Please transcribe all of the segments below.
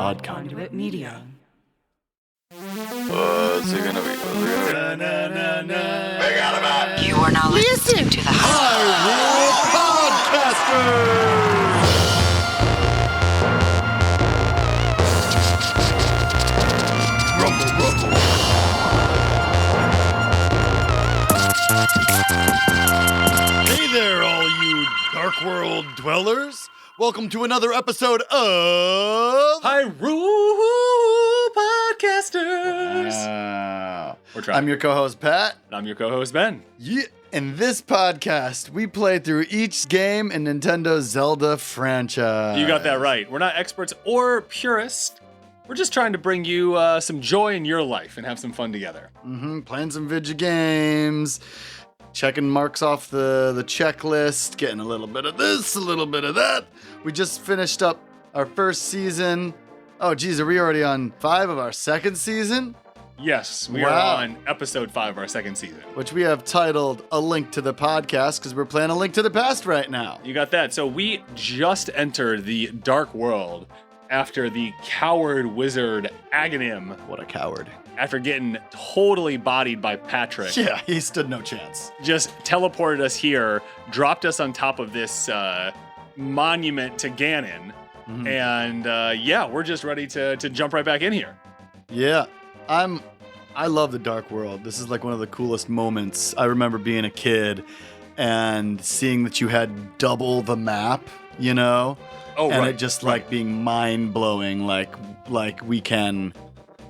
Odd Conduit Media. What's it gonna be? You are now listening to the Hyrule Podcasters! Rumble, rumble. Hey there, all you Dark World dwellers. Welcome to another episode of Hyrule Podcasters. I'm your co-host, Pat. And I'm your co-host, Ben. Yeah. In this podcast, we play through each game in Nintendo's Zelda franchise. You got that right. We're not experts or purists. We're just trying to bring you some joy in your life and have some fun together. Playing some video games, checking marks off the checklist, getting a little bit of this, a little bit of that. We just finished up our first season. Oh, geez, are we already on 5 of our second season? Yes, we Wow. are on episode 5 of our second season. Which we have titled A Link to the Podcast because we're playing A Link to the Past right now. You got that. So we just entered the Dark World after the coward wizard Aghanim, What a coward. after getting totally bodied by Patrick, Yeah, he stood no chance. just teleported us here, dropped us on top of this monument to Ganon, and we're just ready to jump right back in here. Yeah, I love the Dark World. This is like one of the coolest moments. I remember being a kid and seeing that you had double the map, you know? Oh, and right, it just right. like being mind-blowing, like we can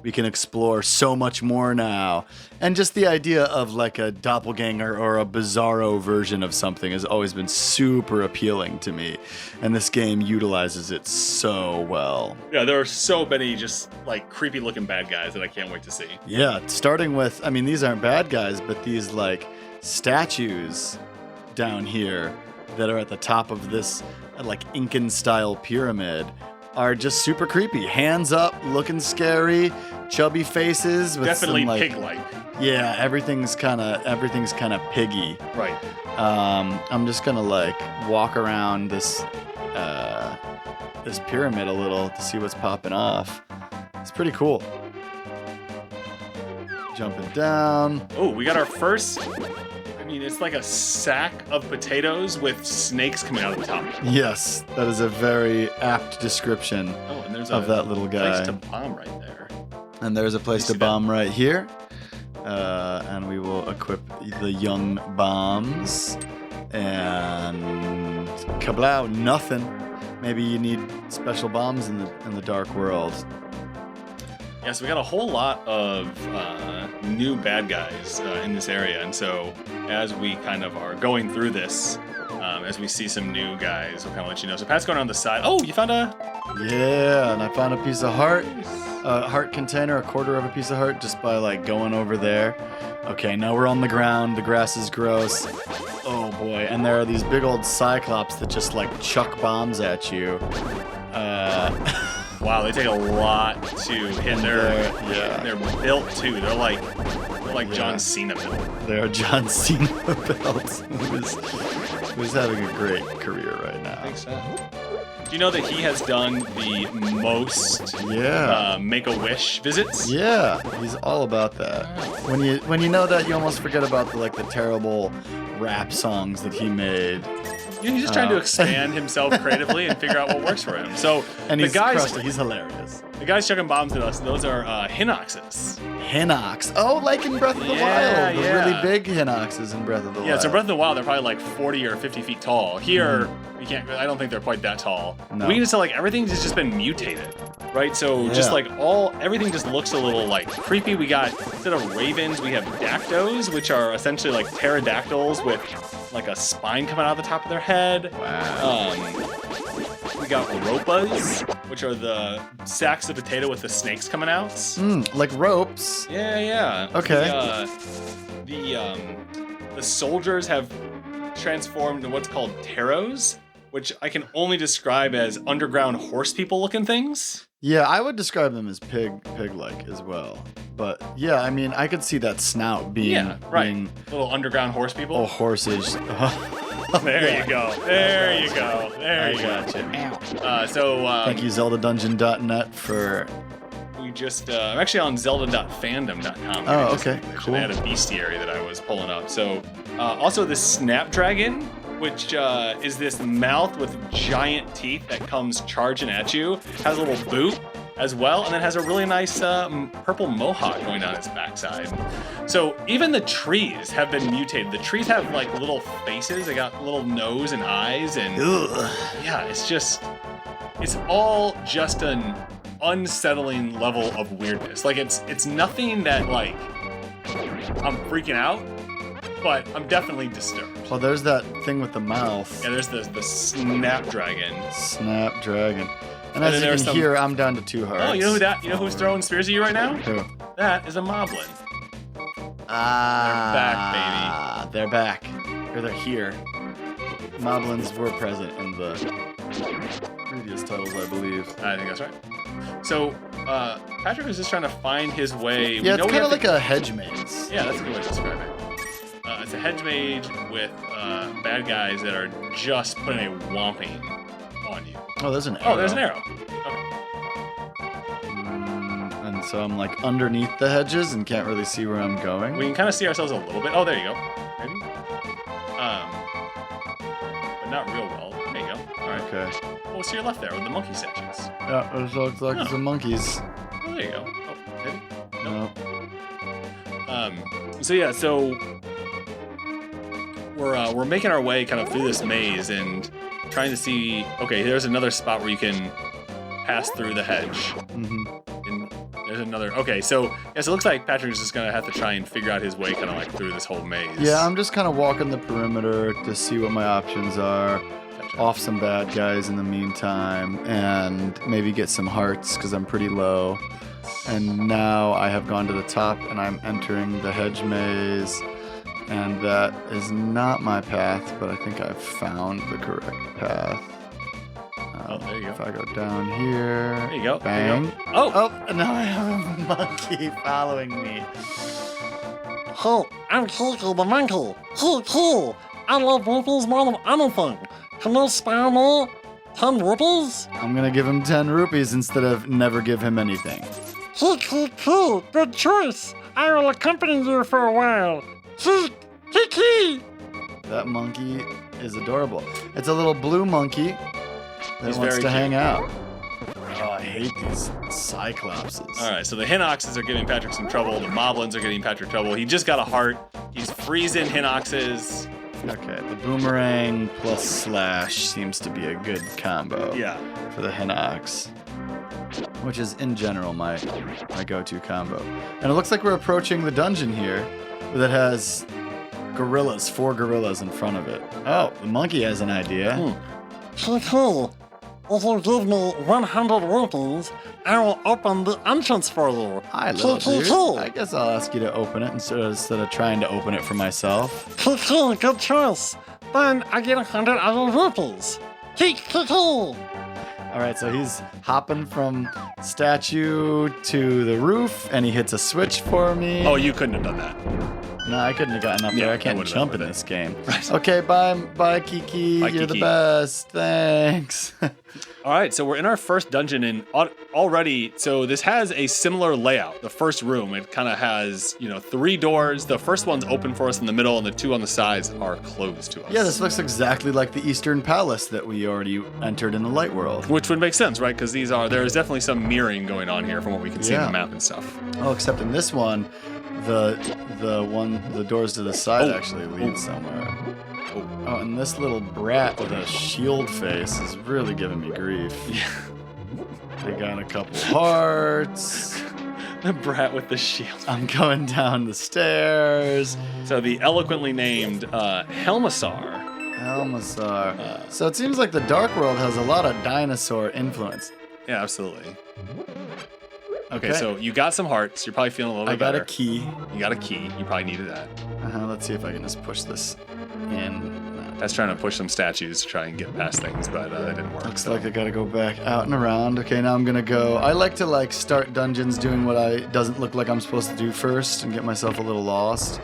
explore so much more now. And just the idea of like a doppelganger or a bizarro version of something has always been super appealing to me. And this game utilizes it so well. Yeah, there are so many just like creepy looking bad guys that I can't wait to see. Yeah, starting with, I mean, these aren't bad guys, but these like statues down here that are at the top of this like Incan style pyramid are just super creepy. Hands up, looking scary, chubby faces with Definitely some, like, pig-like. Yeah, everything's kind of piggy. Right. I'm just gonna like walk around this pyramid a little to see what's popping off. It's pretty cool. Jumping down. Oh, we got our first. I mean, it's like a sack of potatoes with snakes coming out of the top. Yes, that is a very apt description Oh, and there's of that little guy. place to bomb right there. And there's a place to bomb right here. And we will equip the young bombs. And kablow, nothing. Maybe you need special bombs in the Dark World. Yeah, so we got a whole lot of new bad guys in this area, and so as we kind of are going through this, as we see some new guys, we'll kind of let you know. So Pat's going around the side. Oh, you found a... Yeah, and I found a piece of heart. A heart container, a quarter of a piece of heart, just by like going over there. Okay, now we're on the ground. The grass is gross. Oh boy, and there are these big old cyclops that just like chuck bombs at you. Wow, they take a lot to hit they're built too. They're like Yeah. John Cena built. They're John Cena belts, who's having a great career right now. I think so. Do you know that he has done the most Yeah. Make-A-Wish visits? Yeah, he's all about that. When you know that, you almost forget about the terrible rap songs that he made. Yeah, he's just trying to expand himself creatively and figure out what works for him. So And the he's guys, crushed it. He's hilarious. the guys chucking bombs at us, those are Hinoxes. Hinox. Oh, like in Breath of the Yeah, Wild. The yeah. really big Hinoxes in Breath of the Wild. Yeah, so Breath of the Wild, they're probably like 40 or 50 feet tall. Here, we can't. I don't think they're quite that tall. No. We can just tell like everything has just been mutated, right? So Yeah. just like everything just looks a little like creepy. We got, instead of ravens, we have dactos, which are essentially like pterodactyls with like a spine coming out of the top of their head. Wow. We got ropas, which are the sacks of potato with the snakes coming out. Like ropes. Yeah. Okay. The soldiers have transformed into what's called taros, which I can only describe as underground horse people looking things. Yeah, I would describe them as pig-like as well. But yeah, I mean, I could see that snout being Yeah, right. being Little underground horse people. horses. There you go. There you go. There you go. Gotcha. Thank you, ZeldaDungeon.net for... We just... I'm actually on zelda.fandom.com. Oh, okay. Cool. I had a bestiary that I was pulling up. So, also the Snapdragon, which is this mouth with giant teeth that comes charging at you, has a little boot as well, and then has a really nice purple mohawk going down its backside. So even the trees have been mutated. The trees have like little faces. They got little nose and eyes, and yeah, it's all just an unsettling level of weirdness. Like it's nothing that like I'm freaking out, but I'm definitely disturbed. Well, there's that thing with the mouth. Yeah, there's the Snapdragon. Snapdragon. And as you can hear, I'm down to 2 hearts. Oh, you know who's throwing spears at you right now? Who? That is a Moblin. Ah, they're back, baby. They're here. Moblins were present in the previous titles, I believe. I think that's right. So, Patrick is just trying to find his way. Yeah, it's kind of like a hedge maze. Yeah, that's a good way to describe it. It's a hedge maze with bad guys that are just putting a whomping on you. Oh, there's an arrow. Oh, there's an arrow. Okay. And so I'm like underneath the hedges and can't really see where I'm going. We can kind of see ourselves a little bit. Oh, there you go. Maybe. But not real well. There you go. All right. Okay. Oh, to your left there with the monkey statues. Yeah, it looks like some monkeys. Oh, there you go. Oh, maybe. No. So yeah, so we're making our way kind of through this maze and trying to see. Okay, there's another spot where you can pass through the hedge. Mm-hmm. And there's another. Okay, so it looks like Patrick's just gonna have to try and figure out his way, kind of like through this whole maze. Yeah, I'm just kind of walking the perimeter to see what my options are. Gotcha. Off some bad guys in the meantime, and maybe get some hearts because I'm pretty low. And now I have gone to the top, and I'm entering the hedge maze. And that is not my path, but I think I've found the correct path. Oh, there you go. If I go down here, There you go. bang. There you go. Oh! Oh, now I have a monkey following me. Hey, I'm Kiki the monkey. Kiki, I love rupees more than anything. Can you spare me 10 rupees? I'm gonna give him 10 rupees instead of never give him anything. Kiki, good choice. I will accompany you for a while. Kiki! That monkey is adorable. It's a little blue monkey that He's wants very to hang cute. out. Oh, I hate these cyclopses. All right, so the Hinoxes are giving Patrick some trouble. The Moblins are giving Patrick trouble. He just got a heart. He's freezing Hinoxes. Okay, the boomerang plus slash seems to be a good combo Yeah. for the Hinox, which is in general my go-to combo. And it looks like we're approaching the dungeon here that has gorillas, 4 gorillas in front of it. Oh, the monkey has an idea. Kiki, if you give me 100 rupees, I will open the entrance for you. Hi, little dude. I guess I'll ask you to open it instead of trying to open it for myself. Kiki, good choice. Then I get 100 other rupees. Kiki! All right, so he's hopping from statue to the roof, and he hits a switch for me. Oh, you couldn't have done that. No, I couldn't have gotten up Yeah, there. I I can't would've jump done in with this game. Right. Okay, bye, Kiki. Bye, You're the Kiki. best. Thanks. All right, so we're in our first dungeon, and already, so this has a similar layout. The first room, it kind of has, 3 doors. The first one's open for us in the middle, and the 2 on the sides are closed to us. Yeah, this looks exactly like the Eastern Palace that we already entered in the Light World. Which would make sense, right? Because there's definitely some mirroring going on here from what we can see on Yeah. the map and stuff. Oh, except in this one, the doors to the side actually lead somewhere. Oh, and this little brat with a shield face is really giving me grief. Yeah. They got a couple hearts. The brat with the shield. I'm going down the stairs. So the eloquently named Helmasaur. Helmasaur. So it seems like the Dark World has a lot of dinosaur influence. Yeah, absolutely. Okay, so you got some hearts. You're probably feeling a little bit better. I got a key. You got a key. You probably needed that. Let's see if I can just push this in. That's trying to push some statues to try and get past things, but that didn't work. Looks like I gotta go back out and around. Okay, now I'm gonna go. I like to start dungeons doing what doesn't look like I'm supposed to do first and get myself a little lost.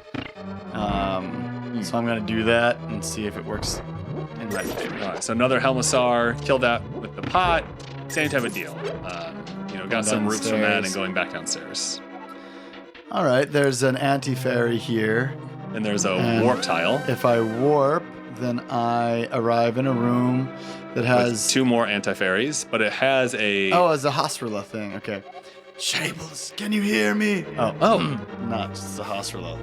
So I'm gonna do that and see if it works red favorite. All right, so another Helmasaur. Killed that with the pot. Same type of deal. Got some roots from that and going back downstairs. All right, there's an anti-fairy here. And there's a warp tile. If I warp, then I arrive in a room that has... With 2 more anti-fairies, but it has a... Oh, it's a Hosrilla thing. Okay. Shables, can you hear me? Oh. Not just a Hosrilla.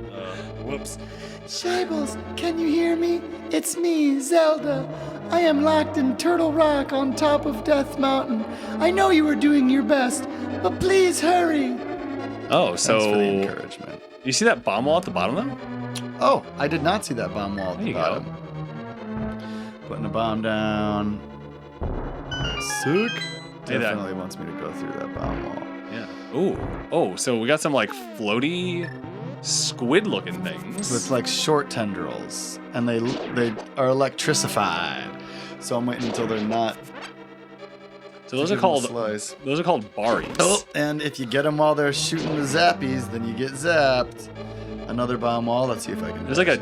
Whoops. Shables, can you hear me? It's me, Zelda. I am locked in Turtle Rock on top of Death Mountain. I know you were doing your best, but please hurry. Oh, so... Thanks for the encouragement. You see that bomb wall at the bottom, though? Oh, I did not see that bomb wall at the bottom. Putting a bomb down. Sick. Definitely wants me to go through that bomb wall. Yeah. Ooh. Oh, so we got some like floaty squid-looking things with like short tendrils, and they are electrified. So I'm waiting until they're not. So those are called Baris. Oh, and if you get them while they're shooting the zappies, then you get zapped. Another bomb wall. Let's see if I can. There's like a.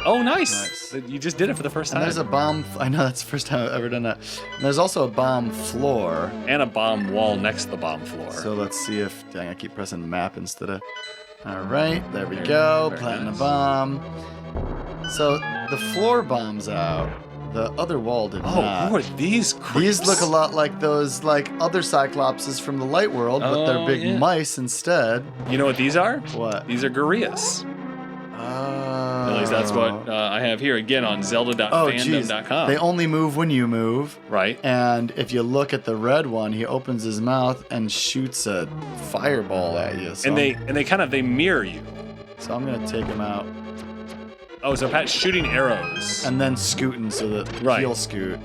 Oh, nice. You just did it for the first time. And there's a bomb. I know that's the first time I've ever done that. And there's also a bomb floor. And a bomb wall next to the bomb floor. So let's see if. Dang, I keep pressing map instead of. All right, there we go. Planting a bomb. So the floor bomb's out. The other wall did not. Oh, who are these creeps? These look a lot like those other Cyclopses from the Light World, but they're big mice instead. You know what these are? What? These are gorillas. At least that's what I have here again on zelda.fandom.com. They only move when you move. Right. And if you look at the red one, he opens his mouth and shoots a fireball at you. So and they mirror you. So I'm gonna take him out. Oh, so Pat's shooting arrows. And then scooting so that he'll scoot.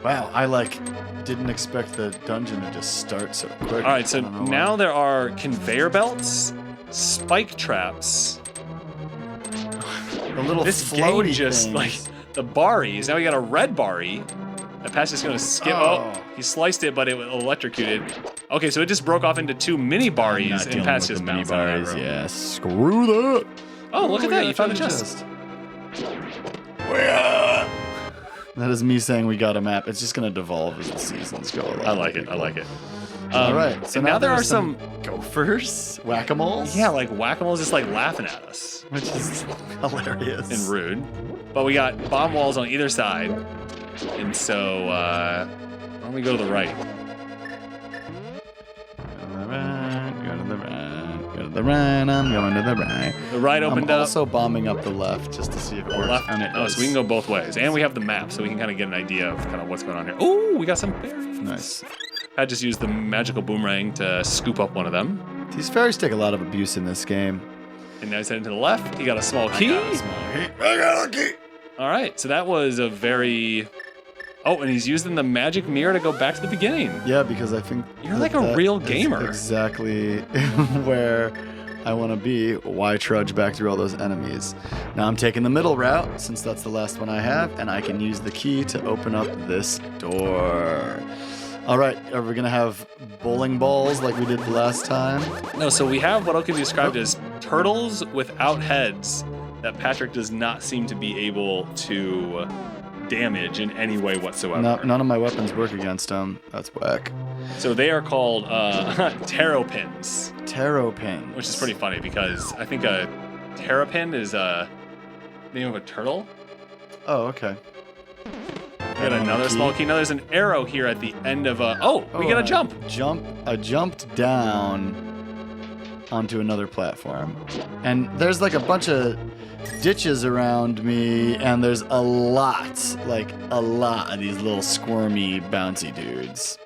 Wow, I didn't expect the dungeon to just start so quick. All right, so now there are conveyor belts, spike traps. The little this floaty game just things. like the Baris. Now we got a red Bari. And Pat's just gonna skip. Oh, he sliced it, but it was electrocuted. Okay, so it just broke off into 2 mini Baris, and Pat's just bounced out of that room. Yeah, screw that. Oh, look at that! You found a chest. That is me saying we got a map. It's just gonna devolve as the seasons go along. I like it. I like it. All right. So now there are some gophers, whack-a-moles. Yeah, like whack-a-moles, just like laughing at us, which is hilarious and rude. But we got bomb walls on either side, and so why don't we go to the right? Go to the right. I'm going to the right. The right opened up. I'm also bombing up the left just to see if it works. Left. And it does. So we can go both ways, and we have the map, so we can kind of get an idea of kind of what's going on here. Ooh, we got some fairies. Nice. I just used the magical boomerang to scoop up one of them. These fairies take a lot of abuse in this game. And now he's heading to the left. He got a small key. I got a key. All right, so that was a very... Oh, and he's using the magic mirror to go back to the beginning. Yeah, because I think... You're like a real gamer. Exactly where I want to be. Why trudge back through all those enemies? Now I'm taking the middle route, since that's the last one I have, and I can use the key to open up this door. All right, are we going to have bowling balls like we did the last time? No, so we have what can be described as turtles without heads that Patrick does not seem to be able to damage in any way whatsoever. No, none of my weapons work against them. That's whack. So they are called terrapins. Terrapins. Which is pretty funny because I think a terrapin is a name of a turtle. Oh, okay. We got another small key. Now there's an arrow here at the end of a... Oh, we got a jump. I jumped down onto another platform. And there's like a bunch of ditches around me, and there's a lot of these little squirmy, bouncy dudes.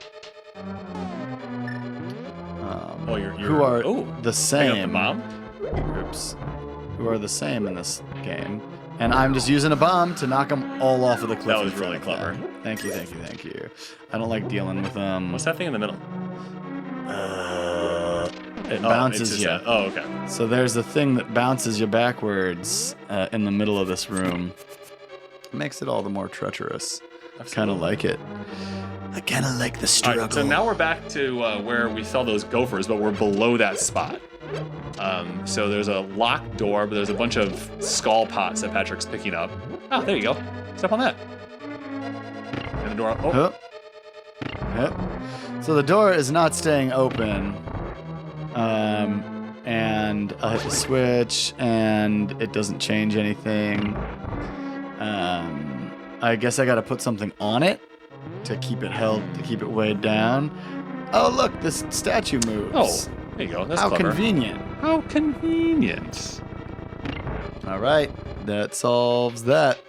Who are the same. Oops. Who are the same in this game. And I'm just using a bomb to knock them all off of the cliff. That was really clever. Thank you, thank you, thank you. I don't like dealing with them. What's that thing in the middle? It bounces you. Oh, okay. So there's a thing that bounces you backwards in the middle of this room. It makes it all the more treacherous. I kind of like it. I kind of like the struggle. Right, so now we're back to where we saw those gophers, but we're below that spot. So there's a locked door, but there's a bunch of skull pots that Patrick's picking up. Oh, there you go. Step on that. And the door. Oh, Huh. Yep. So the door is not staying open. And I hit the switch, and it doesn't change anything. I guess I gotta put something on it to keep it held, to keep it weighed down. Oh, look, this statue moves. oh, there you go. That's How clever. convenient. How convenient. All right, that solves that.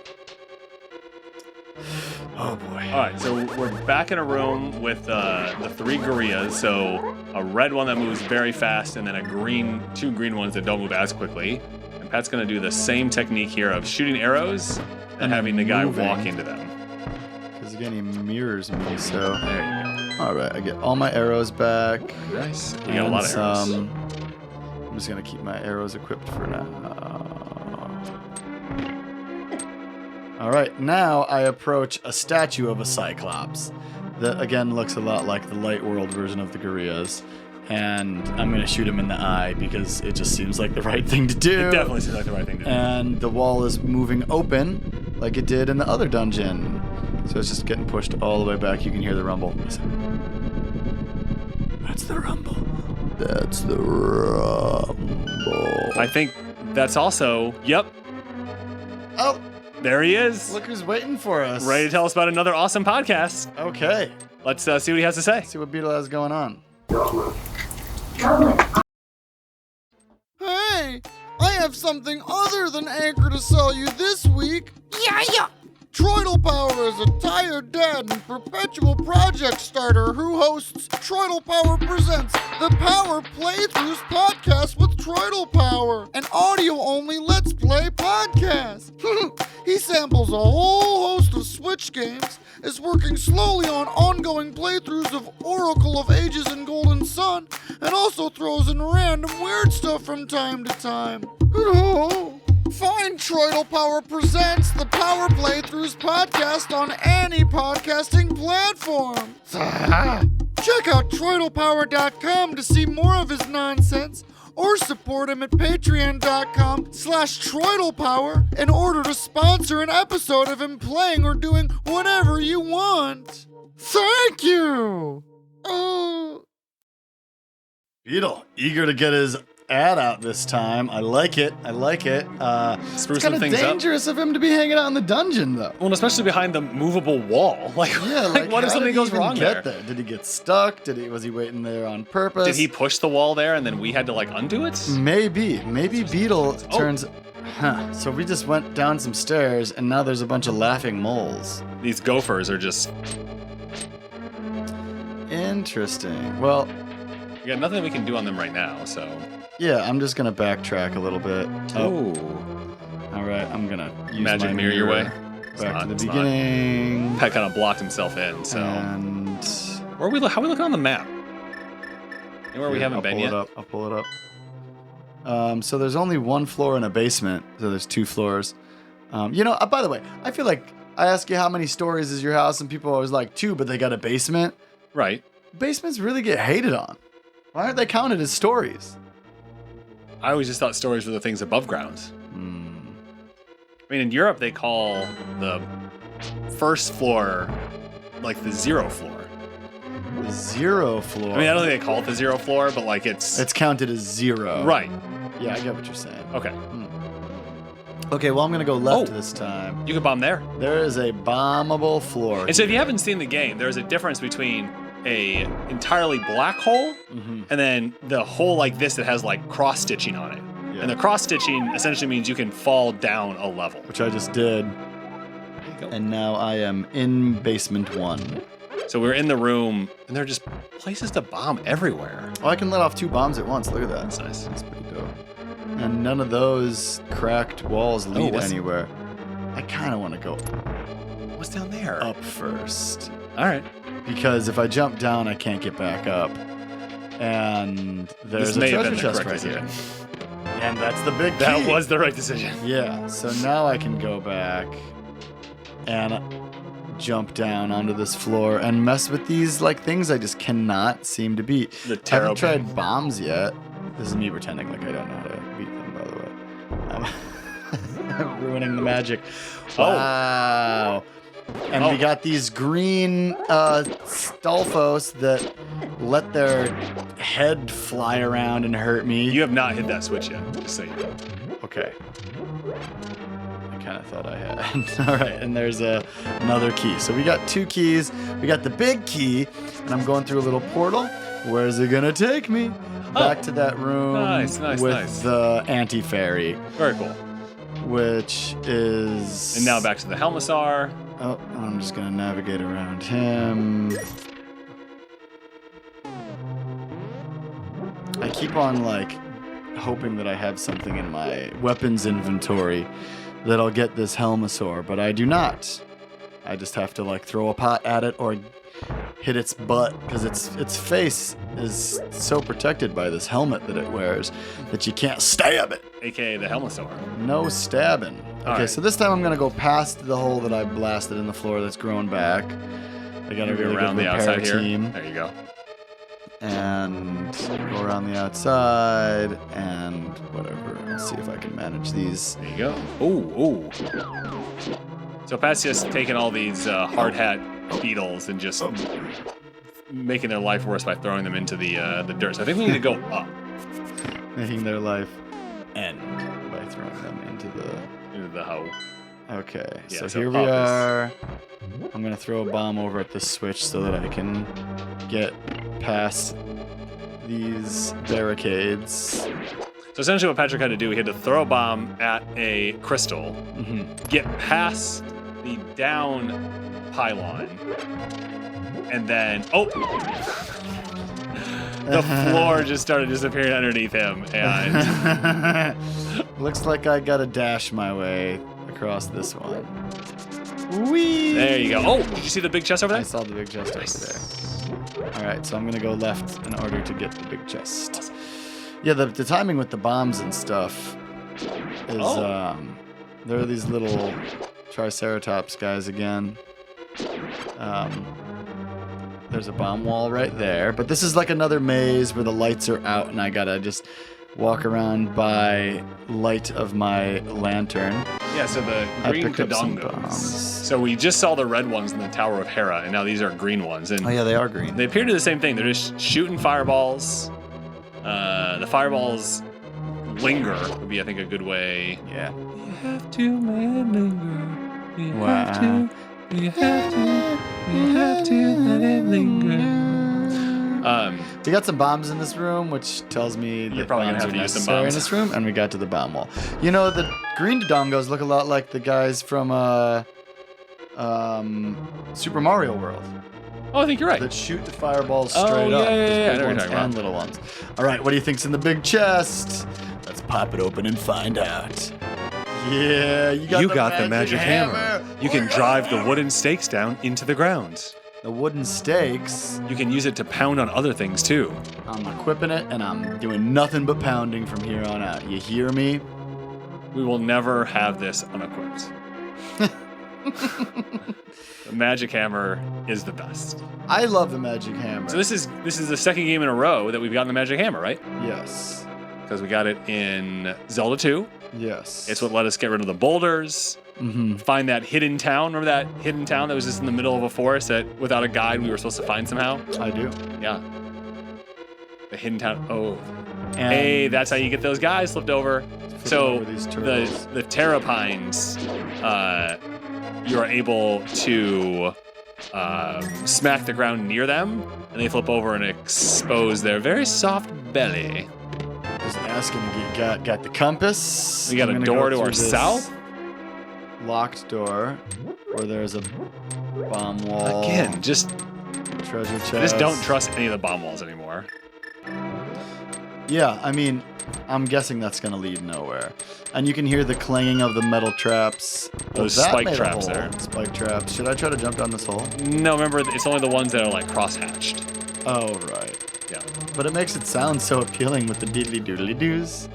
Oh boy. All right, so we're back in a room with the 3 gorillas. So a red one that moves very fast, and then two green ones that don't move as quickly. And Pat's gonna do the same technique here of shooting arrows and having the guy moving. walk into them. Because again, he mirrors me, so. There you All right, I get all my arrows back. go. Nice. You got a lot of arrows. I'm just gonna keep my arrows equipped for now. All right, now I approach a statue of a Cyclops that again looks a lot like the Light World version of the gorillas, and I'm gonna shoot him in the eye because it just seems like the right thing to do. It definitely seems like the right thing to do. And the wall is moving open like it did in the other dungeon. So it's just getting pushed all the way back. You can hear the rumble. Listen. That's the rumble. That's the rumble. I think that's also, yep, Oh, there he is. look who's waiting for us. Ready to tell us about another awesome podcast. Okay. Let's see what he has to say. See what Beetle has going on. Hey, I have something other than Anchor to sell you this week. Yeah. Troidal Power is a tired dad and perpetual project starter who hosts Troidal Power Presents, the Power Playthroughs podcast with Troidal Power, an audio-only Let's Play podcast. He samples a whole host of Switch games, is working slowly on ongoing playthroughs of Oracle of Ages and Golden Sun, and also throws in random weird stuff from time to time. Find Troidal Power Presents the Power Playthroughs podcast on any podcasting platform. Check out TroidalPower.com to see more of his nonsense, or support him at patreon.com/TroidalPower in order to sponsor an episode of him playing or doing whatever you want. Thank you! Oh. Beetle, eager to get his ad out this time. I like it. Spruce It's some kind of things up. dangerous of him to be hanging out in the dungeon, though. Well, especially behind the movable wall. Like, Yeah, like what if how something did he goes even wrong get there? Did he get stuck? Was he waiting there on purpose? Did he push the wall there and then we had to like undo it? Maybe Beetle Oh. turns. Huh. So we just went down some stairs, and now there's a bunch of laughing moles. These gophers are just. Interesting. Well, We got nothing we can do on them right now, so. yeah, I'm just gonna backtrack a little bit. Oh. All right, I'm gonna use Magic my mirror your way. back not- to the it's not. beginning. Pat kind of blocked himself in, so. And Where are we? How are we looking on the map? Anywhere we haven't been yet? I'll pull it up. So there's only one floor in a basement. So there's 2 floors. By the way, I feel like I ask you how many stories is your house, and people are always like 2, but they got a basement. Right. Basements really get hated on. Why aren't they counted as stories? I always just thought stories were the things above ground. Hmm. I mean, in Europe, they call the first floor like the 0 floor. The 0 floor. I mean, I don't think they call it the 0 floor, but like It's counted as 0. right. Yeah, I get what you're saying. Okay. Okay, well, I'm going to go left Oh. this time. You can bomb there. There is a bombable floor. And so if you haven't seen the game, there's a difference between a entirely black hole Mhm. and then the hole like this that has like cross stitching on it. Yeah. And the cross stitching essentially means you can fall down a level. Which I just did. And now I am in basement 1. So we're in the room and there are just places to bomb everywhere. Oh, I can let off 2 bombs at once. Look at that. That's nice. That's pretty dope. And none of those cracked walls lead what's- anywhere. I kind of want to go What's down there? up first. All right. Because if I jump down, I can't get back up. And there's This a may have treasure been the chest correct right here. decision. And that's the big key. That was the right decision. Yeah, so now I can go back and jump down onto this floor and mess with these like things I just cannot seem to beat. The I tarot haven't tried bombs yet. This is me pretending like I don't know how to beat them, by the way. Ruining the magic. Oh. Wow. And we got these green Stolfos that let their head fly around and hurt me. You have not hit that switch yet, just so you know. Okay. I kind of thought I had. All right, and there's another key. So we got 2 keys. We got the big key, and I'm going through a little portal. Where's it gonna take me? Back to that room Nice, with the anti-fairy, Very cool. which is... And now back to the Helmasaur. Oh, I'm just gonna navigate around him. I keep on, like, hoping that I have something in my weapons inventory that I'll get this Helmasaur, but I do not. I just have to, like, throw a pot at it or hit its butt, because its face is so protected by this helmet that it wears that you can't stab it. AKA the Helmasaur. No stabbing. Okay, Alright. so this time I'm gonna go past the hole that I blasted in the floor that's grown back. I got a Maybe really around good the repair outside team. here. There you go. And go around the outside and whatever. Let's see if I can manage these. There you go. Ooh. So Pat's just taking all these hard hat beetles and just making their life worse by throwing them into the dirt. So I think we need to go up. Making their life end by throwing them into the hole. Okay, Yeah, so so here we up is- are. I'm gonna throw a bomb over at this switch so that I can get past these barricades. So essentially what Patrick had to do, he had to throw a bomb at a crystal, get past the down pylon, and then, the floor just started disappearing underneath him, and Looks like I gotta dash my way across this one. Whee! there you go. Oh, did you see the big chest over I there? saw the big chest over there. All right, so I'm gonna go left in order to get the big chest. Yeah, the timing with the bombs and stuff is there are these little Triceratops guys again. There's a bomb wall right there, but this is like another maze where the lights are out and I gotta just walk around by light of my lantern. Yeah, so the I green picked up some Kadongos. bombs. So we just saw the red ones in the Tower of Hera, and now these are green ones. And Oh yeah, they are green. they appear to do the same thing. They're just shooting fireballs. The fireballs linger would be, I think, a good way. Yeah. You have to linger. You Wow. You have to let it linger. We got some bombs in this room, which tells me that probably gonna bombs have are to use some necessary bombs. in this room, and we got to the bomb wall. You know, the green Dodongos look a lot like the guys from Super Mario World Oh, I think you're right. that shoot the fireballs Oh, straight yeah, up. yeah, There's yeah, I big know what you're ones talking about. and little ones. All right, what do you think's in the big chest? Let's pop it open and find out. Yeah, you got the magic hammer. You can drive the wooden stakes down into the ground. The wooden stakes. You can use it to pound on other things too. I'm equipping it, and I'm doing nothing but pounding from here on out. You hear me? We will never have this unequipped. The magic hammer is the best. I love the magic hammer. So this is the second game in a row that we've gotten the magic hammer, right? Yes. Because we got it in Zelda 2. Yes. It's what let us get rid of the boulders, find that hidden town. Remember that hidden town that was just in the middle of a forest that without a guide we were supposed to find somehow? I do. Yeah. The hidden town. Oh. And Hey, that's how you get those guys flipped over. So over these turtles. the terrapines, you are able to smack the ground near them, and they flip over and expose their very soft belly. Just asking, got the compass. We got I'm a gonna door go to through our this south. Locked door where there's a bomb wall. Again, just treasure chest. I just don't trust any of the bomb walls anymore. Yeah, I mean, I'm guessing that's gonna lead nowhere. And you can hear the clanging of the metal traps. Those That spike made a traps hole. there. Spike traps. Should I try to jump down this hole? No, remember, it's only the ones that are like cross-hatched. Oh, right. Yeah. But it makes it sound so appealing with the diddly doodly doos.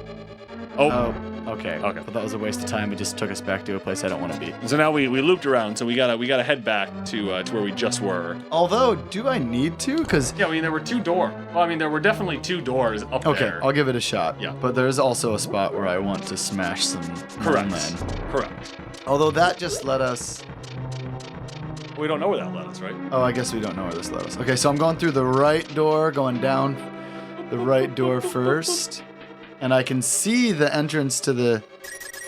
Oh, Oh, okay. Okay. But that was a waste of time. It just took us back to a place I don't want to be. So now we looped around. So we gotta head back to where we just were. Although, do I need to? Because Yeah, I mean there were 2 doors. Well, I mean there were definitely 2 doors up okay, there. I'll give it a shot. Yeah. But there's also a spot where I want to smash some Correct. men. Correct. Although that just let us. We don't know where that led us, right? Oh, I guess we don't know where this led us. Okay, so I'm going through the right door, going down the right door first, and I can see the entrance to the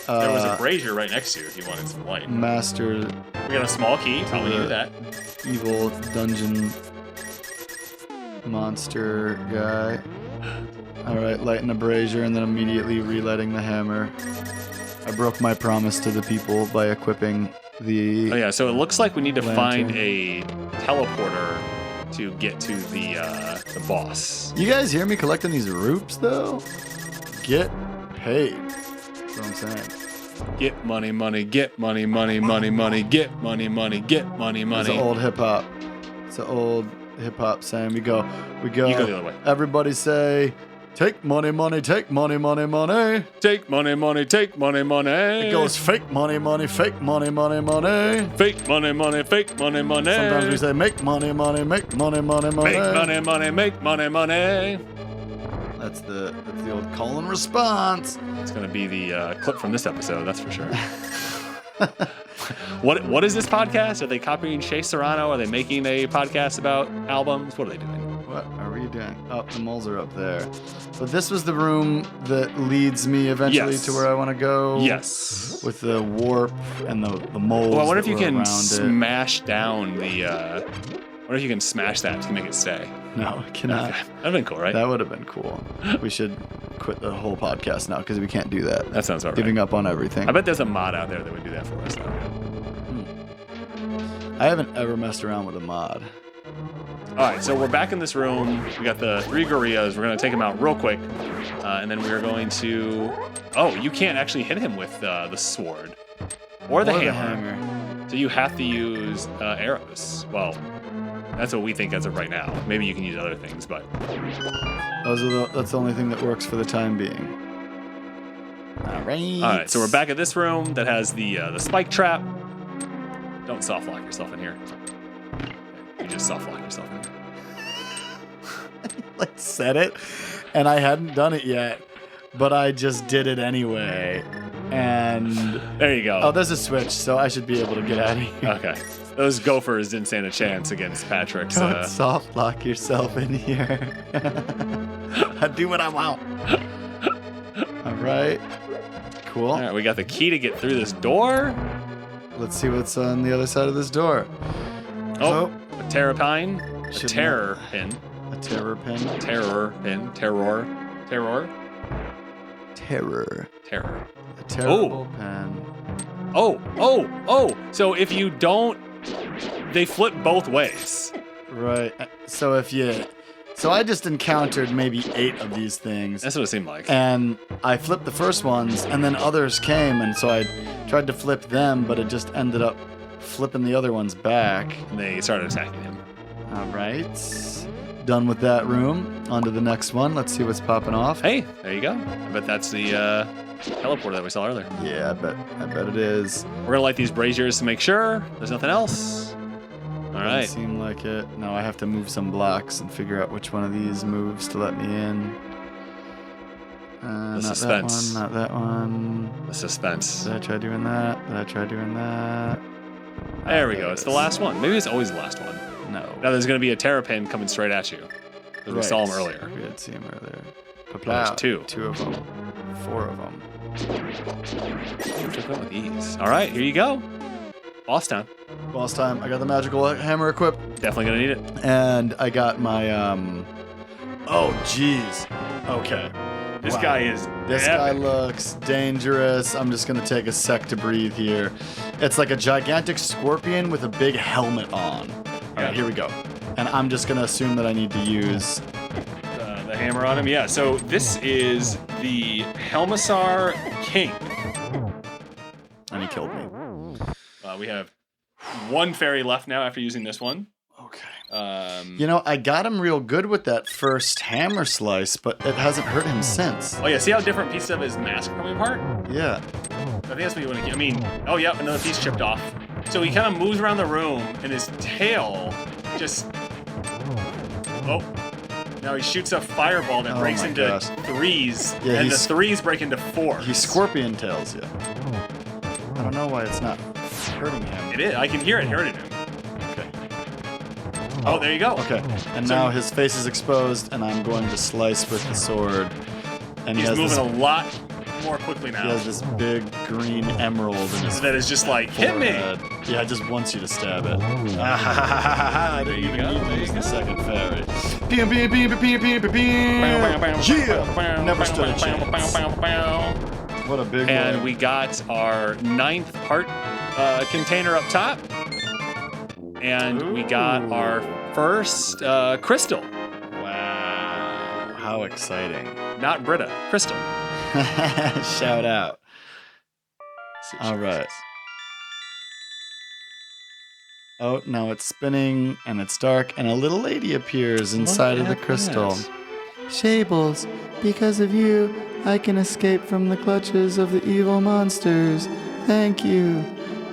There was a brazier right next to you if you wanted some light. master We got a small key telling you that. evil dungeon monster guy. All right, lighting the brazier and then immediately relighting the hammer. I broke my promise to the people by equipping the. Oh yeah, so it looks like we need to Lantern. find a teleporter to get to the boss. You guys hear me collecting these roops though? Get paid. That's what I'm saying. Get money, money, get money, money, money, money, get money, money, get money, It's money. an old hip hop. It's an old hip hop saying. We go. You go the other way. Everybody say, take money, money, take money, money, money. Take money, money, take money, money. It goes fake money, money, fake money, money, money. Fake money, money, fake money, money. Sometimes we say make money, money, make money, money, money. Make money, money, make money, money. That's the old call and response. It's gonna be the clip from this episode, that's for sure. What is this podcast? Are they copying Shea Serrano? Are they making a podcast about albums? What are they doing? What are we doing? Oh, the moles are up there. But this was the room that leads me eventually Yes. to where I want to go. Yes. With the warp and the moles. Well, I wonder if that you were can around smash down the. I wonder if you can smash that to make it stay. it. No, I cannot. Okay. That'd been cool, right? That would have been cool. We should quit the whole podcast now because we can't do that. That sounds alright. Giving up on everything. I bet there's a mod out there that would do that for us, though. I haven't ever messed around with a mod. All right, so we're back in this room. We got the 3 gorillas. We're gonna take them out real quick, and then we're going to. Oh, you can't actually hit him with the sword or the hammer. So you have to use arrows. Well, that's what we think as of right now. Maybe you can use other things, but That's the only thing that works for the time being. All right. all right. So we're back at this room that has the spike trap. Don't soft lock yourself in here. You just soft lock yourself in here. Like said it, and I hadn't done it yet, but I just did it anyway. And There you go. oh, there's a switch, so I should be able to get out of here. Okay. Those gophers didn't stand a chance against Patrick's. Don't soft lock yourself in here. I do what I want. All right. Cool. All right, we got the key to get through this door. Let's see what's on the other side of this door. Oh, a terrapine. A Shouldn't terror have- pin. A terror pin. Terror pin. Terror. Terror. Terror. Terror. A terrible pen. Oh. So if you don't, they flip both ways. Right. So I just encountered maybe 8 of these things. That's what it seemed like. And I flipped the first ones, and then others came, and so I tried to flip them, but it just ended up flipping the other ones back. And they started attacking him. All right. Done with that room. On to the next one. Let's see what's popping off. Hey, there you go. I bet that's the teleporter that we saw earlier. Yeah, I bet it is. We're gonna light these braziers to make sure there's nothing else. All Doesn't right. seem like it. No, I have to move some blocks and figure out which one of these moves to let me in. Not suspense. that one. Not that one. The suspense. Did I try doing that? Did I try doing that? There we go. It's the last one. Maybe it's always the last one. No. Now there's going to be a terrapin coming straight at you. Because we saw him earlier. We did see him earlier. There's 2. 2 of them. 4 of them. Took one with ease. All right, here you go. Boss time. Boss time. I got the magical hammer equipped, Definitely going to need it. and I got my Oh, jeez. Okay. This Wow. guy is This epic. guy looks dangerous. I'm just gonna take a sec to breathe here. It's like a gigantic scorpion with a big helmet on. All Yeah. right, here we go. And I'm just gonna assume that I need to use. The hammer on him. Yeah, so this is the Helmasaur King. And he killed me. We have 1 fairy left now after using this one. Okay. I got him real good with that first hammer slice, but it hasn't hurt him since. Oh yeah, see how different pieces of his mask are coming apart? Yeah. I think that's what you want to get. I mean, oh yeah, another piece chipped off. So he kind of moves around the room, and his tail just... Oh. Now he shoots a fireball that breaks into gosh. threes, Yeah, and the threes break into fours. He scorpion tails you. I don't know why it's not hurting him. It is. I can hear it hurting him. Okay. Oh, there you go. Okay. And So- now his face is exposed, and I'm going to slice with the sword. And He's he has moving this, a lot more quickly now. he has this big green emerald in his That is just like, hit me! forehead. Yeah, it just wants you to stab it. I didn't even need to use the second fairy. Pew, pew, pew, pew, pew, pew, pew, pew. Yeah! Never stood a chance. What a big And one. we got our 9th heart container up top. And we got our first crystal. Wow. How exciting. Not Britta, crystal. Shout out. All right. Oh, now it's spinning and it's dark, and a little lady appears inside of the crystal. Shables, because of you, I can escape from the clutches of the evil monsters. Thank you.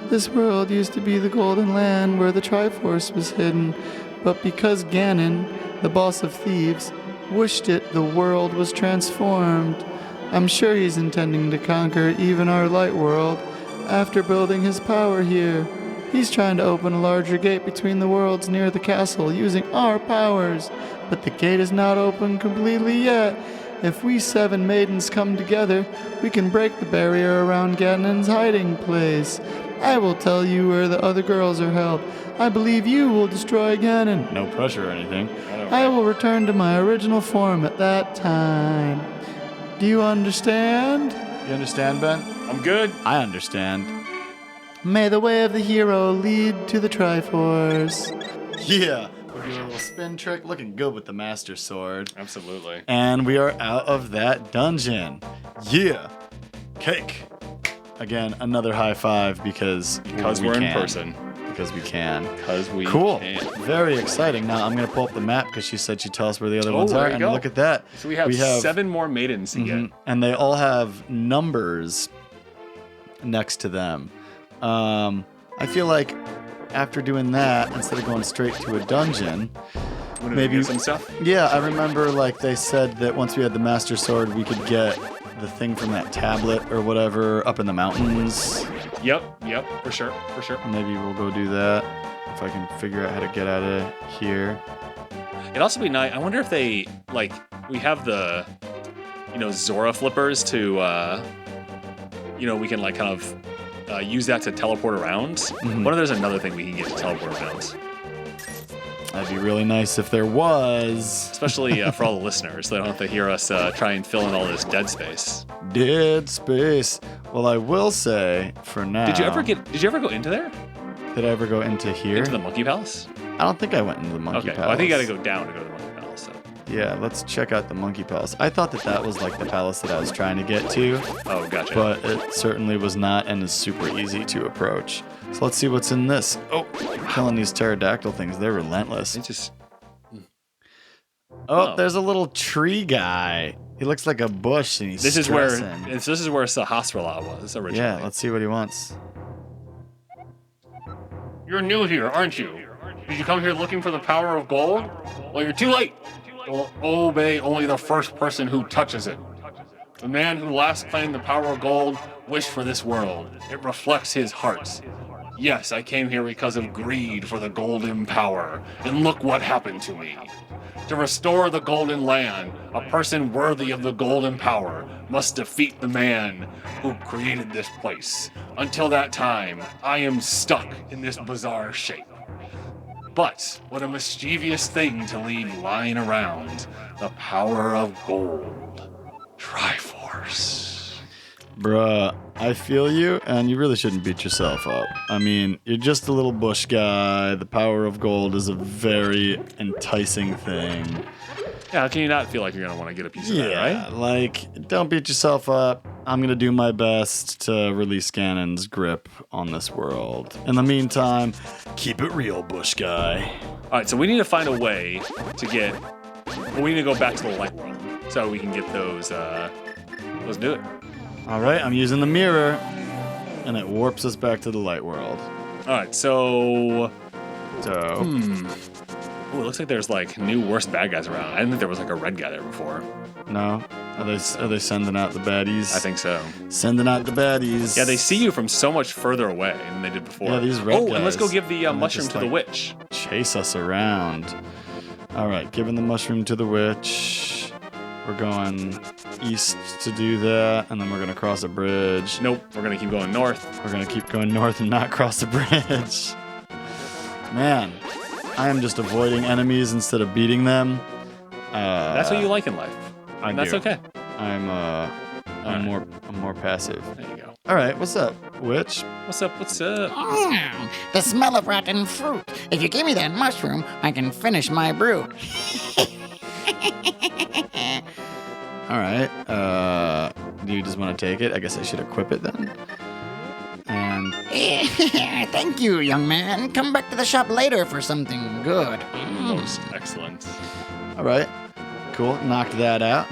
This world used to be the Golden Land where the Triforce was hidden, but because Ganon, the boss of thieves, wished it, the world was transformed. I'm sure he's intending to conquer even our light world after building his power here. He's trying to open a larger gate between the worlds near the castle using our powers, but the gate is not open completely yet. If we 7 maidens come together, we can break the barrier around Ganon's hiding place. I will tell you where the other girls are held. I believe you will destroy Ganon. No pressure or anything. I will return to my original form at that time. Do you understand? You understand, Ben? I'm good. I understand. May the way of the hero lead to the Triforce. Yeah, we'll do a little spin trick, looking good with the Master Sword. Absolutely. And we are out of that dungeon. Yeah. Cake. Again, another high five because We're in person. Because we can. Because we Cool. can. Very exciting. Now I'm going to pull up the map because she said she'd tell us where the other ones there are. you And go. look at that. So we have 7 more maidens to get. And they all have numbers next to them. I feel like after doing that, instead of going straight to a dungeon, maybe some stuff. Yeah, I remember like they said that once we had the Master Sword, we could get the thing from that tablet or whatever up in the mountains. Yep, for sure. Maybe we'll go do that if I can figure out how to get out of here. It'd also be nice. I wonder if they we have the Zora flippers to we can kind of use that to teleport around. What if there's another thing we can get to teleport around? That'd be really nice if there was. Especially for all the listeners, so they don't have to hear us try and fill in all this dead space. Dead space. Well, I will say for now. Did you ever go into there? Did I ever go into here? Into the Monkey Palace? I don't think I went into the Monkey Palace. Well, I think you got to go down to go to the Monkey Palace. So. Yeah, let's check out the Monkey Palace. I thought that was like the palace that I was trying to get to. Oh, gotcha. But it certainly was not and is super easy to approach. So let's see what's in this. Oh, killing these pterodactyl things. They're relentless. It just... Oh, there's a little tree guy. He looks like a bush and he's This is stressing. where Sahasrara was originally. Yeah, let's see what he wants. You're new here, aren't you? Did you come here looking for the power of gold? Well, you're too late. You'll obey only the first person who touches it. The man who last claimed the power of gold wished for this world. It reflects his heart. Yes, I came here because of greed for the golden power, and look what happened to me. To restore the golden land, a person worthy of the golden power must defeat the man who created this place. Until that time, I am stuck in this bizarre shape. But what a mischievous thing to leave lying around. The power of gold. Triforce. Bruh, I feel you, and you really shouldn't beat yourself up. I mean, you're just a little bush guy. The power of gold is a very enticing thing. Yeah, how can you not feel like you're going to want to get a piece of that, right? Like, don't beat yourself up. I'm going to do my best to release Ganon's grip on this world. In the meantime, keep it real, bush guy. All right, so we need to find a way to get. Well, we need to go back to the light world so we can get those. Let's do it. All right, I'm using the mirror, and it warps us back to the light world. All right, so. So. Ooh, it looks like there's like new worst bad guys around. I didn't think there was like a red guy there before. No, are they sending out the baddies? I think so. Sending out the baddies. Yeah, they see you from so much further away than they did before. Yeah, these red Oh, and let's go guys, give the and they mushroom just, to the like, witch. Chase us around. All right, giving the mushroom to the witch. We're going east to do that, and then we're gonna cross a bridge. Nope, we're gonna keep going north. We're gonna keep going north and not cross the bridge. Man, I am just avoiding enemies instead of beating them. That's what you like in life. I And that's do. okay. I'm right. more passive. There you go. All right, what's up, witch? What's up? What's up? The smell of rotten fruit. If you give me that mushroom, I can finish my brew. All right. Do you just want to take it? I guess I should equip it then. And Thank you, young man. Come back to the shop later for something good. Most excellent. all right, cool. Knocked that out.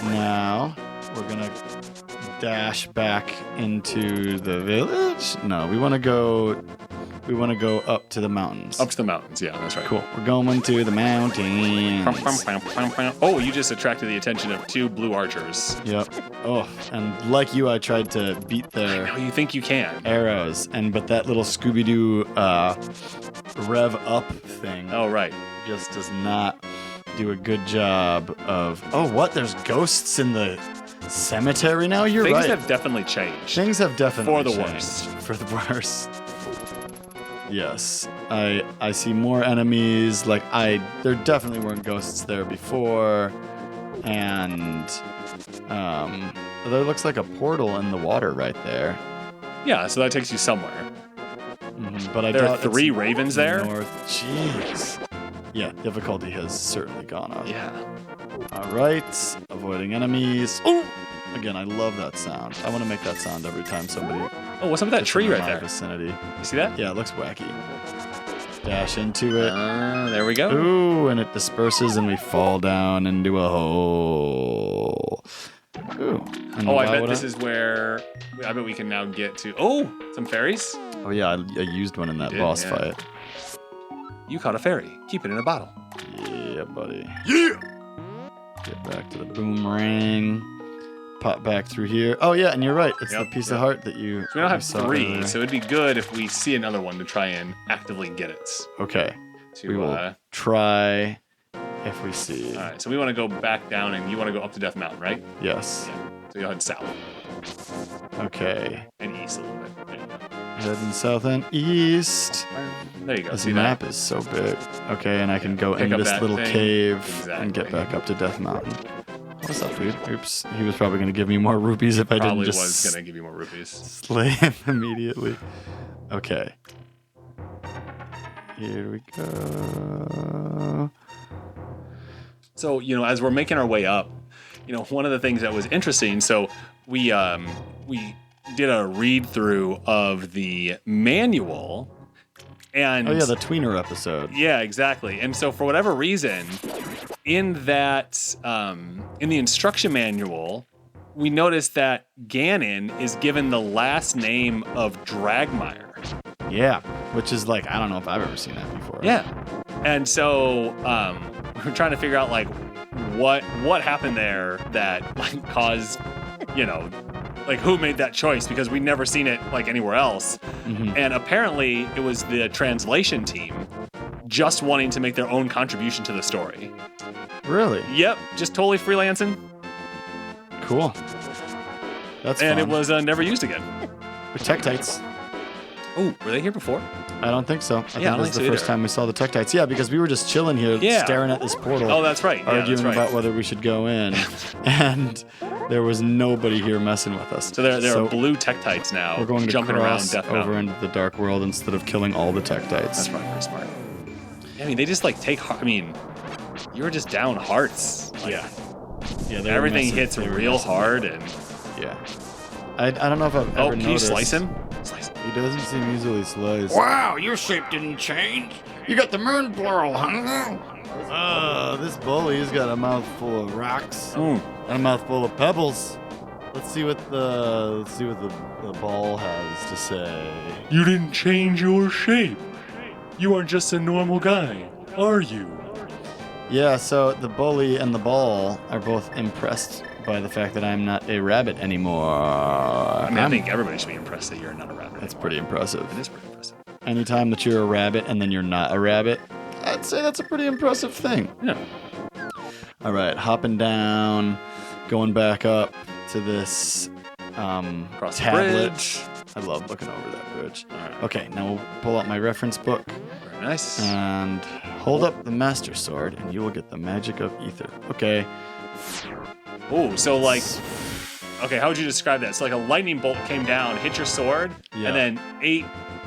Now we're gonna dash back into the village. No, we want to go. We want to go up to the mountains. Up to the mountains. Yeah, that's right. Cool. We're going to the mountains. Oh, you just attracted the attention of 2 blue archers. Yep. Oh, and like you, I tried to beat their Now you think you can. arrows, but that little Scooby-Doo rev up thing Oh, right. just does not do a good job of. Oh, what? There's ghosts in the cemetery now. You're Things right. have definitely changed. Things have definitely For the changed. worst. For the worst. Yes, I see more enemies. Like there definitely weren't ghosts there before, and there looks like a portal in the water right there. Yeah, so that takes you somewhere. But I There are doubt 3 it's ravens there. north. Jeez. Yeah, difficulty has certainly gone up. Yeah. All right, avoiding enemies. Ooh! Again, I love that sound. I want to make that sound every time somebody. Oh, what's up with that gets tree in right my there? vicinity. You see that? Yeah, it looks wacky. Dash into it. There we go. Ooh, and it disperses and we fall down into a hole. Ooh. And Oh, I why bet would this is where. I bet we can now get to. Oh, some fairies. Oh, yeah, I used one in that You did, boss yeah. fight. You caught a fairy. Keep it in a bottle. Yeah, buddy. Yeah! Get back to the boomerang. Pop back through here. Oh, yeah, and you're right. It's Yep, the piece yep. of heart that you. So we don't have saw 3, earlier. so it'd be good if we see another one to try and actively get it. Okay. To, We will try if we see. All right, so we want to go back down, and you want to go up to Death Mountain, right? Yes. Yeah. So you'll head south Okay. and east a little bit. There you go. Heading south and east. There you go. This See map that? is so big. Okay, and I can go Pick in up this that little thing. cave and get Exactly. back up to Death Mountain. What's up, dude? Oops. He was probably going to give me more rupees if I didn't Probably just was gonna give you more rupees. slay him immediately. Okay. Here we go. So, as we're making our way up, one of the things that was interesting, so we did a read through of the manual, and Oh, yeah, the tweener episode. yeah, exactly. And so for whatever reason, in that in the instruction manual, we noticed that Ganon is given the last name of Dragmire. Yeah, which is like, I don't know if I've ever seen that before. Yeah. And so we're trying to figure out like what happened there that like caused, like who made that choice, because we never seen it like anywhere else. Mhm. And apparently it was the translation team just wanting to make their own contribution to the story. Really? Yep, just totally freelancing. Cool. That's And fun. it was never used again. Tektites. Oh, were they here before? I don't think so. I I think don't this is think the so first either. time we saw the Tektites. Yeah, because we were just chilling here, Yeah. staring at this portal. Oh, that's right. Yeah, arguing that's right. about whether we should go in, and there was nobody here messing with us. So there are blue Tektites now we're going to jumping around cross Death over Mountain. into the dark world instead of killing all the Tektites. That's probably pretty smart. I mean, they just like take. You were just down hearts. Like, Yeah, they were everything messing- hits they were real messing with hard, it. and Yeah, I don't know if I've oh, ever can you noticed. slice him? Slice him. He doesn't seem easily sliced. Wow, your shape didn't change. You got the moon plural, huh? This bully's got a mouthful of rocks and a mouthful of pebbles. Let's see what the ball has to say. You didn't change your shape. You aren't just a normal guy, are you? Yeah, so the bully and the ball are both impressed by the fact that I'm not a rabbit anymore. I think everybody should be impressed that you're not a rabbit. That's pretty impressive. It is pretty impressive. Anytime that you're a rabbit and then you're not a rabbit, I'd say that's a pretty impressive thing. Yeah. All right, hopping down, going back up to this Across the tablet. bridge. I love looking over that bridge. All right. Okay, now we'll pull out my reference book Very nice. and hold up the Master Sword, and you will get the magic of ether. Okay. Oh, so like, okay, how would you describe that? So like a lightning bolt came down, hit your sword, Yeah. and then 8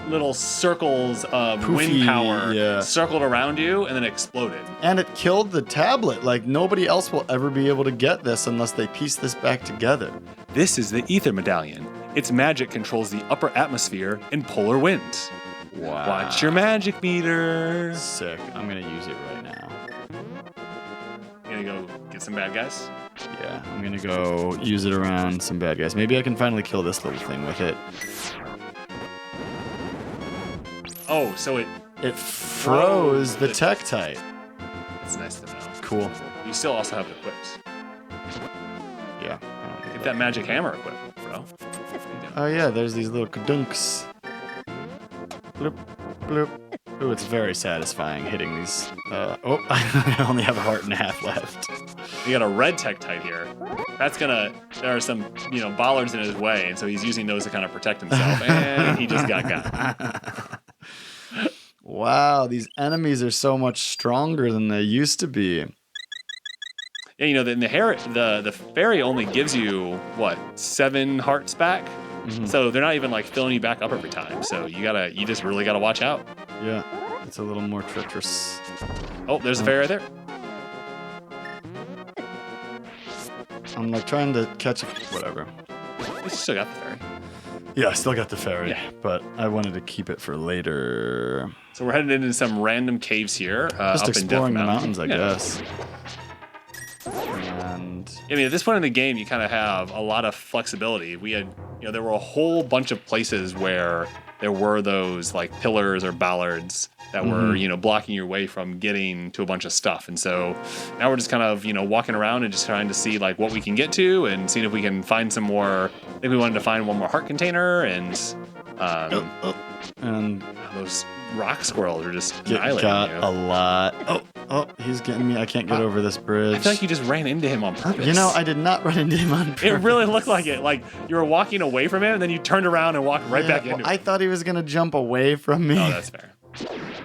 little circles of Poofy, wind power yeah. circled around you and then exploded. And it killed the tablet. Like, nobody else will ever be able to get this unless they piece this back together. This is the Ether Medallion. Its magic controls the upper atmosphere and polar winds. Wow. Watch your magic meter. Sick. I'm going to use it right now. You gonna go get some bad guys? Yeah, I'm going to go use it around some bad guys. Maybe I can finally kill this little thing with it. Oh, so it. It froze the Tektite. That's nice to know. Cool. You still also have it equipped. Yeah. I don't need Get that magic hammer equipped, bro. Oh yeah, there's these little kadunks. Bloop, bloop. Ooh, it's very satisfying hitting these. I only have a heart and a half left. You got a red Tektite here. That's gonna. There are some, bollards in his way, and so he's using those to kind of protect himself, and he just got got. Wow, these enemies are so much stronger than they used to be. Yeah, the fairy only gives you 7 hearts back. Mhm. So they're not even like filling you back up every time. So you just really gotta watch out. Yeah, it's a little more treacherous. Oh, there's a fairy right there. I'm like trying to catch whatever. You still got the fairy. Yeah, I still got the fairy, Yeah. but I wanted to keep it for later. So we're headed into some random caves here. Just up in exploring Death the Mountain. mountains, I Yeah. guess. And I mean, at this point in the game, you kind of have a lot of flexibility. We had, there were a whole bunch of places where there were those like pillars or ballards that were, blocking your way from getting to a bunch of stuff. And so now we're just kind of, walking around and just trying to see like what we can get to and seeing if we can find some more. I think we wanted to find one more heart container and and those rock squirrels are just got annihilating you. a lot. Oh, he's getting me. I can't get over this bridge. I feel like you just ran into him on purpose. I did not run into him on purpose. It really looked like it. Like you were walking away from him, and then you turned around and walked right back into I it. thought he was gonna jump away from me. Oh, that's fair.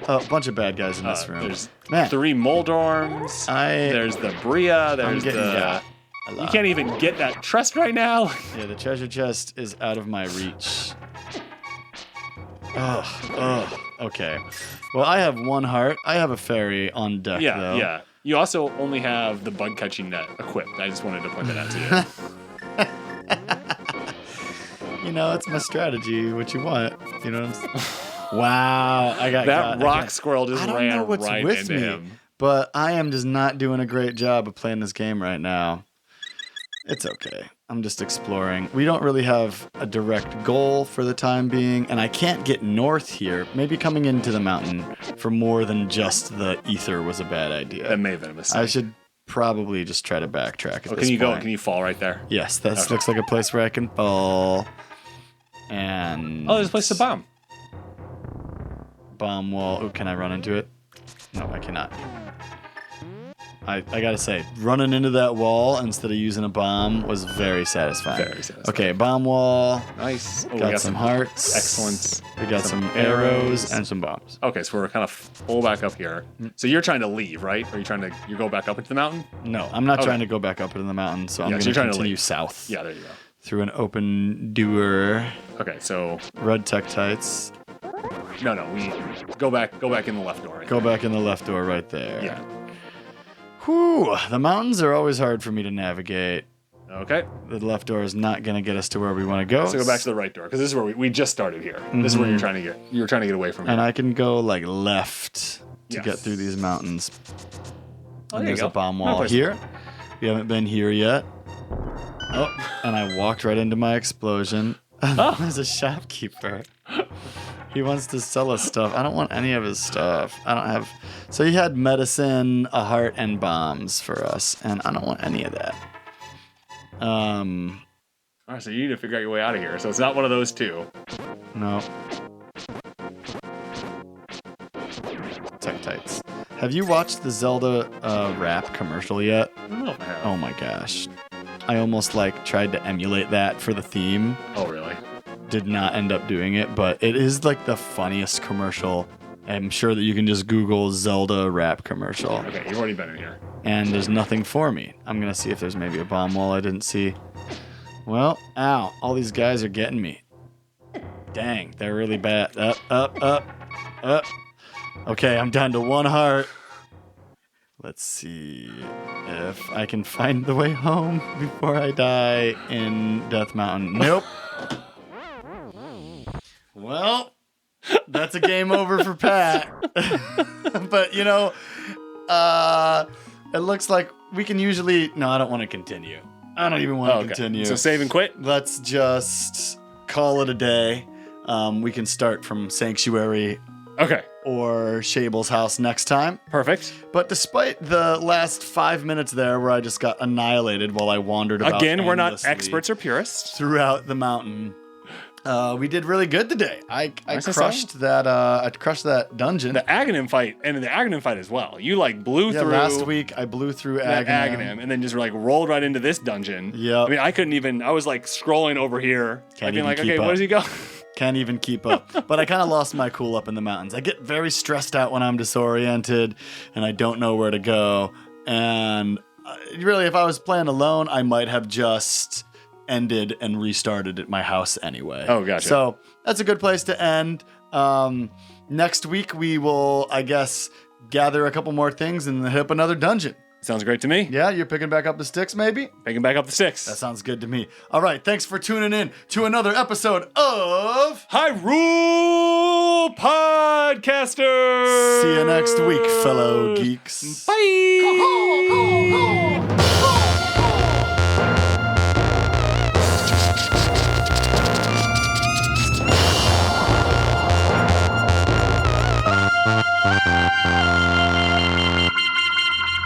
A bunch of bad guys in this room. There's Man, 3 Moldorms. There's the Bria. I'm There's getting the. got a lot. You can't even get that trust right now. Yeah, the treasure chest is out of my reach. Ugh. Okay. Well, I have 1 heart. I have a fairy on deck, though. Yeah. You also only have the bug catching net equipped. I just wanted to point that out to you. It's my strategy. What you want? You know what I'm saying? Wow, I got That got- rock squirrel just I don't know ran what's right with into me, him. but I am just not doing a great job of playing this game right now. It's okay. I'm just exploring. We don't really have a direct goal for the time being, and I can't get north here. Maybe coming into the mountain for more than just the ether was a bad idea. That may have been a mistake. I should probably just try to backtrack at this Can you point. go? Can you fall right there? Yes, that Okay. looks like a place where I can fall. And Oh, there's a place to bomb. bomb wall. Oh, can I run into it? No, I cannot. I gotta say, running into that wall instead of using a bomb was very satisfying. Very satisfying. Okay, bomb wall. Nice. Oh, we Got some hearts. Excellent. We got some arrows. arrows and some bombs. Okay, so we're kind of full back up here. So you're trying to leave, right? Or you go back up into the mountain? No, I'm not Okay. trying to go back up into the mountain, so I'm Yeah, so going you're to trying to continue leave. south. Yeah, there you go. Through an open door. Okay, so Red Tektites. no, we go back in the left door. Right Go there. back in the left door right there. Yeah. Whew, the mountains are always hard for me to navigate. Okay. The left door is not going to get us to where we want to go. So go back to the right door because this is where we just started here. This is where you're trying to get away from. And I can go like left to get through these mountains. Oh, And there you there's go. a bomb No wall place. here. We haven't been here yet. Oh, and I walked right into my explosion. Oh. There's a shopkeeper. He wants to sell us stuff. I don't want any of his stuff. I don't have. So he had medicine, a heart, and bombs for us, and I don't want any of that. All right, so you need to figure out your way out of here. So it's not one of those two. No. Tech tights. Have you watched the Zelda rap commercial yet? I don't know if I have. Oh my gosh. I almost tried to emulate that for the theme. Oh, really? Did not end up doing it, but it is like the funniest commercial. I'm sure that you can just Google Zelda rap commercial. Okay, you've already been in here. And there's nothing for me. I'm gonna see if there's maybe a bomb wall I didn't see. Well, ow, all these guys are getting me. Dang, they're really bad. Up. Okay, I'm down to 1 heart. Let's see if I can find the way home before I die in Death Mountain. Nope. Well, that's a game over for Pat. But, it looks like we can usually... No, I don't want to continue. I don't even want to continue. So save and quit? Let's just call it a day. We can start from Sanctuary Okay, or Shable's house next time. perfect. But despite the last 5 minutes there where I just got annihilated while I wandered about Again, we're not endlessly experts or purists. throughout the mountain, we did really good today. I Nice and crushed that. I crushed that dungeon. The Aghanim fight, and the Aghanim fight as well. You blew Yeah, through last week I blew through that Aghanim. Aghanim, and then just rolled right into this dungeon. Yep. I mean, I couldn't even. I was scrolling over here, Can't being even keep okay, up. where does he go? Can't even keep up. But I kind of lost my cool up in the mountains. I get very stressed out when I'm disoriented and I don't know where to go. And really, if I was playing alone, I might have just ended and restarted at my house anyway. Oh, gotcha. So that's a good place to end. Next week, we will, I guess, gather a couple more things and hit up another dungeon. Sounds great to me. Yeah, you're picking back up the sticks, maybe? Picking back up the sticks. That sounds good to me. All right, thanks for tuning in to another episode of Hyrule Podcasters. See you next week, fellow geeks. Bye.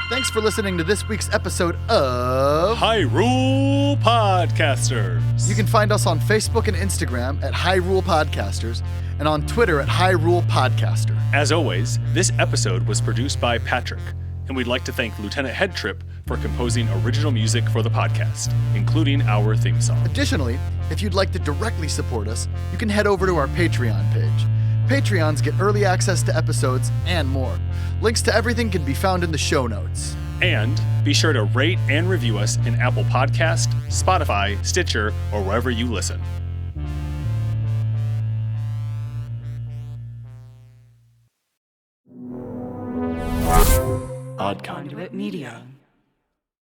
Thanks for listening to this week's episode of Hyrule Podcasters. You can find us on Facebook and Instagram at Hyrule Podcasters and on Twitter at Hyrule Podcaster. As always, this episode was produced by Patrick, and we'd like to thank Lieutenant Headtrip for composing original music for the podcast, including our theme song. Additionally, if you'd like to directly support us, you can head over to our Patreon page. Patreons get early access to episodes and more. Links to everything can be found in the show notes. And be sure to rate and review us in Apple Podcast, Spotify, Stitcher, or wherever you listen. Conduit Media.